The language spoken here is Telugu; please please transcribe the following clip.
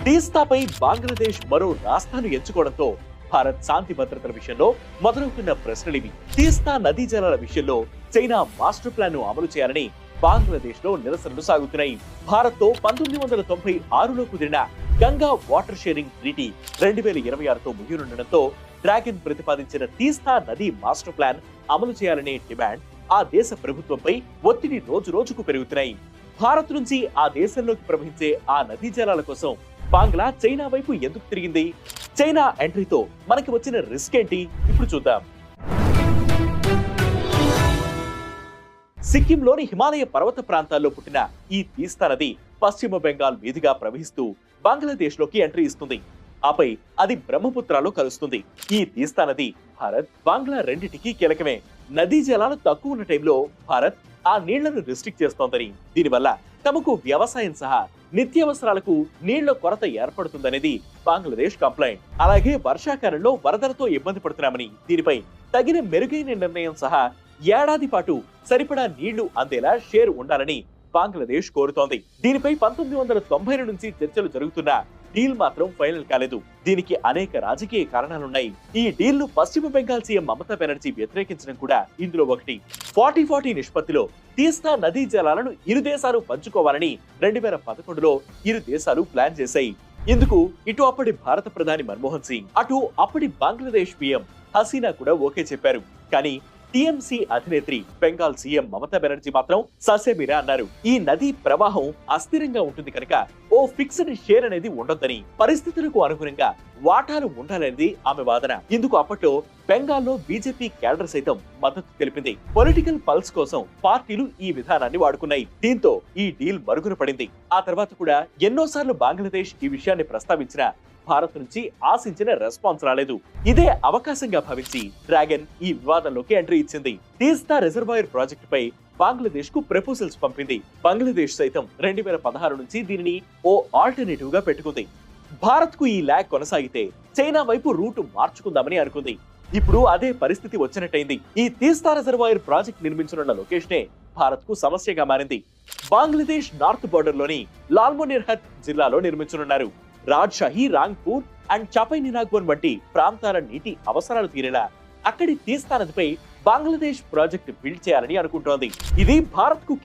తీస్తాపై బంగ్లాదేశ్ మరో రాష్ట్రాన్ని ఎంచుకోవడంతో భారత్ శాంతి భద్రతల విషయంలో మొదలవుతున్న ప్రశ్నలివి. తీస్తా నదీ జలాల విషయంలో చైనా మాస్టర్ ప్లాన్ ను అమలు చేయాలని బంగ్లాదేశ్ లో నిరసనలు సాగుతున్నాయి. భారత్ తో 1996లో కుదిరిన గంగా వాటర్ షేరింగ్ ట్రీటీ 2026తో ముగియనుండటంతో డ్రాగన్ ప్రతిపాదించిన తీస్తా నదీ మాస్టర్ ప్లాన్ అమలు చేయాలనే డిమాండ్ ఆ దేశ ప్రభుత్వంపై ఒత్తిడి రోజు రోజుకు పెరుగుతున్నాయి. భారత్ నుంచి ఆ దేశంలోకి ప్రవహించే ఆ నదీ జలాల కోసం బంగ్లా చైనా వైపు ఎందుకు తిరిగింది? చైనా ఎంట్రీతో మనకి వచ్చిన రిస్క్ ఏంటి? ఇప్పుడు చూద్దాం. సిక్కింలోని హిమాలయ పర్వత ప్రాంతాల్లో పుట్టిన ఈ తీస్తా నది పశ్చిమ బెంగాల్ మీదుగా ప్రవహిస్తూ బంగ్లాదేశ్ లోకి ఎంట్రీ ఇస్తుంది. ఆపై అది బ్రహ్మపుత్రలో కలుస్తుంది. ఈ తీస్తా నది భారత్, బంగ్లా రెండిటికి కీలకమే. నదీ జలాలు తక్కువ ఉన్న టైంలో భారత్ ఆ నీళ్లను రిస్ట్రిక్ట్ చేస్తోందని, దీనివల్ల తమకు వ్యవసాయం సహా నిత్యావసరాలకు నీళ్ల కొరత ఏర్పడుతుందనేది బంగ్లాదేశ్ కంప్లైంట్. అలాగే వర్షాకాలంలో వరదలతో ఇబ్బంది పడుతున్నామని, దీనిపై తగిన మెరుగైన నిర్ణయం సహా ఏడాది పాటు సరిపడా నీళ్లు అందేలా షేర్ ఉండాలని బంగ్లాదేశ్ కోరుతోంది. దీనిపై 1990 నుంచి చర్చలు జరుగుతున్నా డీల్ మాత్రం ఫైనల్ కాలేదు. దీనికి అనేక రాజకీయ కారణాలున్నాయి. ఈ డీల్ ను పశ్చిమ బెంగాల్ సీఎం మమతా బెనర్జీ వ్యతిరేకించడం కూడా ఇందులో ఒకటి. 40-40 నిష్పత్తిలో తీస్తా నదీ జలాలను ఇరు దేశాలు పంచుకోవాలని 2011లో ఇరు దేశాలు ప్లాన్ చేశాయి. ఇందుకు ఇటు అప్పటి భారత ప్రధాని మన్మోహన్ సింగ్, అటు అప్పటి బంగ్లాదేశ్ పీఎం హసీనా కూడా ఓకే చెప్పారు. కానీ టీఎంసీ అధినేత్రి బెంగాల్ సీఎం మమతా బెనర్జీ మాత్రం ససేమిరా అన్నారు. ఈ నదీ ప్రవాహం అస్థిరంగా ఉంటుంది కనుక ఓ ఫిక్స్డ్ షేర్ అనేది ఉండొద్దని, పరిస్థితులకు అనుగుణంగా వాటాలు ఉండాలనేది ఆమె వాదన. ఇందుకు అప్పట్లో బెంగాల్లో బీజేపీ క్యాడర్ సైతం మద్దతు తెలిపింది. పొలిటికల్ పల్స్ కోసం పార్టీలు ఈ విధానాన్ని వాడుకున్నాయి. దీంతో ఈ డీల్ మరుగున పడింది. ఆ తర్వాత కూడా ఎన్నోసార్లు బంగ్లాదేశ్ ఈ విషయాన్ని ప్రస్తావించిన భారత్ నుంచి ఆశించిన రెస్పాన్స్ రాలేదు. ఇదే అవకాశంగా భావించి డ్రాగన్ ఈ వివాదంలోకి ఎంట్రీ ఇచ్చింది. తీస్తా రిజర్వాయర్ ప్రాజెక్టు పై బంగ్లాదేశ్ కు ప్రపోజల్స్ పంపింది. బంగ్లాదేశ్ సైతం 2016 నుంచి దీనిని ఓ ఆల్టర్నేటివ్ గా పెట్టుకుంది. భారత్ కు ఈ ల్యాగ్ కొనసాగితే చైనా వైపు రూటు మార్చుకుందామని అనుకుంది. ఇప్పుడు అదే పరిస్థితి వచ్చినట్టయింది. ఈ తీస్తా రిజర్వాయర్ ప్రాజెక్ట్ నిర్మించనున్న లొకేషనే భారత్ కు సమస్యగా మారింది. బంగ్లాదేశ్ నార్త్ బోర్డర్ లోని లాల్మోనిర్హట్ జిల్లాలో నిర్మించనున్నారు. రాజ్షాహి, రాంగ్పూర్ అండ్ చపైనినాగ్బోన్ వంటి ప్రాంతాల నీటి అవసరాలు తీరేలా అక్కడి తీస్తా నదిపై బంగ్లాదేశ్ ప్రాజెక్ట్ బిల్డ్ చేయాలని అనుకుంటోంది. ఇది భారత్ కు